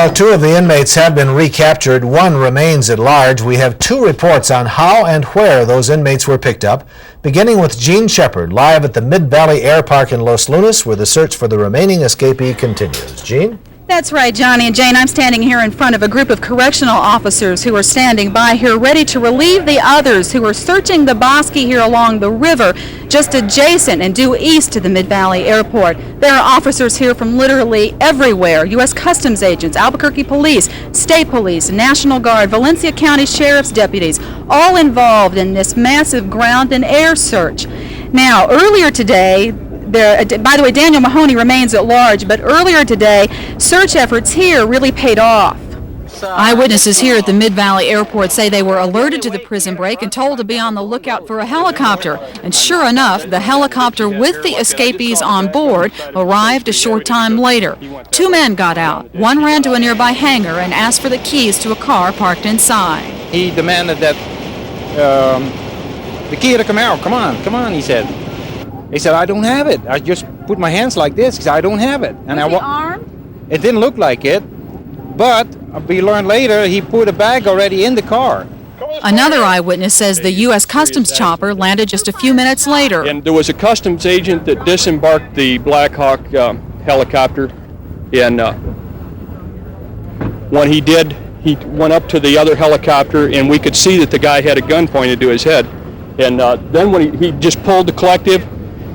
Well, 2 of the inmates have been recaptured. 1 remains at large. We have 2 reports on how and where those inmates were picked up, beginning with Gene Shepard, live at the Mid-Valley Air Park in Los Lunas, where the search for the remaining escapee continues. Gene? That's right, Johnny and Jane. I'm standing here in front of a group of correctional officers who are standing by here ready to relieve the others who are searching the bosque here along the river just adjacent and due east to the Mid-Valley Airport. There are officers here from literally everywhere: U.S. Customs agents, Albuquerque Police, State Police, National Guard, Valencia County Sheriff's deputies, all involved in this massive ground and air search. Now, earlier today, by the way, Daniel Mahoney remains at large, but earlier today, search efforts here really paid off. Eyewitnesses here at the Mid-Valley Airport say they were alerted to the prison break and told to be on the lookout for a helicopter. And sure enough, the helicopter with the escapees on board arrived a short time later. 2 men got out. One ran to a nearby hangar and asked for the keys to a car parked inside. He demanded that the key to the Camaro. Come on, he said. He said, I don't have it. I just put my hands like this because I don't have it. And was he armed? It didn't look like it, but we learned later he put a bag already in the car. Another eyewitness says the U.S. Customs chopper landed just a few minutes later. And there was a customs agent that disembarked the Black Hawk helicopter. And when he did, he went up to the other helicopter, and we could see that the guy had a gun pointed to his head. And then when he just pulled the collective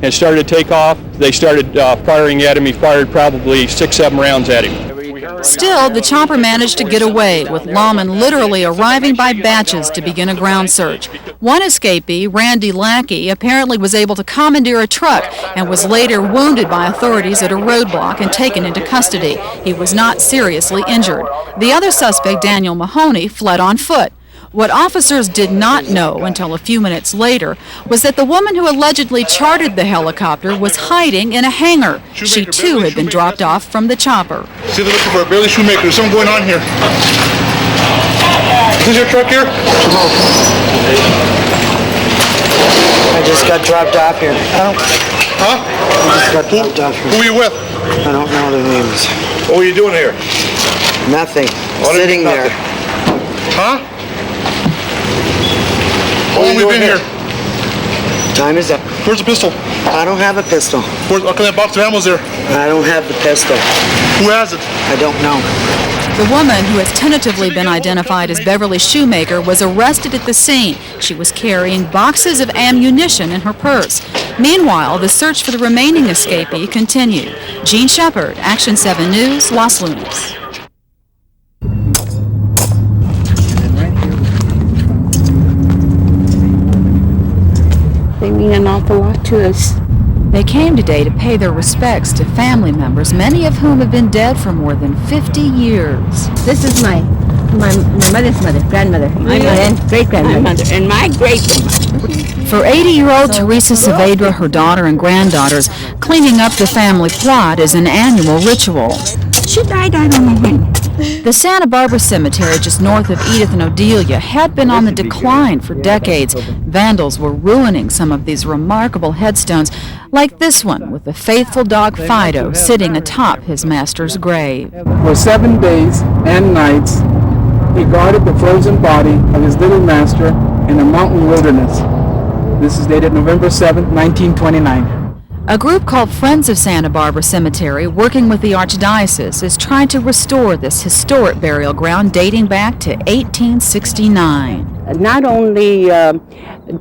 and started to take off, they started firing at him. He fired probably 6-7 rounds at him. Still, the chopper managed to get away, with lawmen literally arriving by batches to begin a ground search. One escapee, Randy Lackey, apparently was able to commandeer a truck and was later wounded by authorities at a roadblock and taken into custody. He was not seriously injured. The other suspect, Daniel Mahoney, fled on foot. What officers did not know until a few minutes later was that the woman who allegedly chartered the helicopter was hiding in a hangar. She too had been dropped off from the chopper. See, they're looking for a Bailey Shoemaker. There's something going on here. Is this your truck here? I just got dropped off here. Huh? I just got dropped off here. Who are you with? I don't know their names. What were you doing here? Nothing. Sitting there. Huh? How long have we been here? Time is up. Where's the pistol? I don't have a pistol. Okay, that box of ammo's there. I don't have the pistol. Who has it? I don't know. The woman, who has tentatively been identified as Beverly Shoemaker, was arrested at the scene. She was carrying boxes of ammunition in her purse. Meanwhile, the search for the remaining escapee continued. Gene Shepard, Action 7 News, Los Lunas. They mean an awful lot to us. They came today to pay their respects to family members, many of whom have been dead for more than 50 years. This is my mother's mother, grandmother, my mother, and great-grandmother, and my great-grandmother. For 80-year-old Teresa Saavedra, her daughter and granddaughters, cleaning up the family plot is an annual ritual. She died, I don't know when. The Santa Barbara Cemetery, just north of Edith and Odelia, had been on the decline for decades. Vandals were ruining some of these remarkable headstones, like this one with the faithful dog Fido sitting atop his master's grave. For 7 days and nights, he guarded the frozen body of his little master in a mountain wilderness. This is dated November 7, 1929. A group called Friends of Santa Barbara Cemetery, working with the Archdiocese, is trying to restore this historic burial ground dating back to 1869. Not only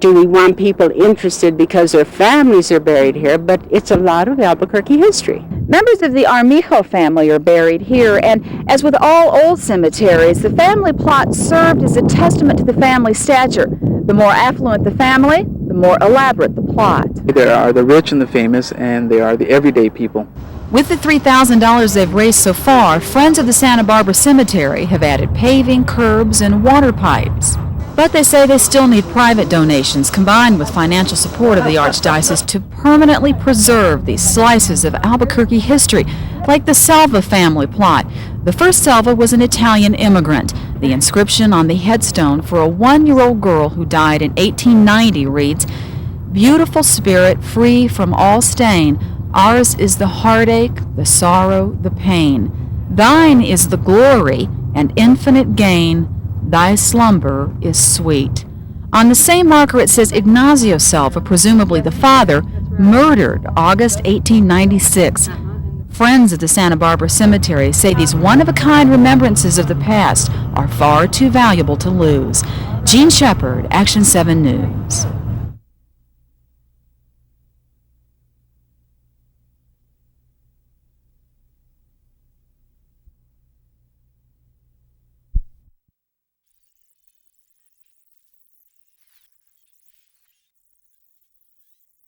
do we want people interested because their families are buried here, but it's a lot of Albuquerque history. Members of the Armijo family are buried here, and as with all old cemeteries, the family plot served as a testament to the family stature. The more affluent the family, the more elaborate the plot. There are the rich and the famous, and there are the everyday people. With the $3,000 they've raised so far, Friends of the Santa Barbara Cemetery have added paving, curbs, and water pipes. But they say they still need private donations combined with financial support of the Archdiocese to permanently preserve these slices of Albuquerque history, like the Selva family plot. The first Selva was an Italian immigrant. The inscription on the headstone for a 1-year-old girl who died in 1890 reads, "Beautiful spirit, free from all stain, ours is the heartache, the sorrow, the pain. Thine is the glory and infinite gain. Thy slumber is sweet. On the same marker it says Ignazio Selva, presumably the father, murdered August 1896. Friends at the Santa Barbara Cemetery say these one-of-a-kind remembrances of the past are far too valuable to lose. Jean Shepherd, Action 7 News.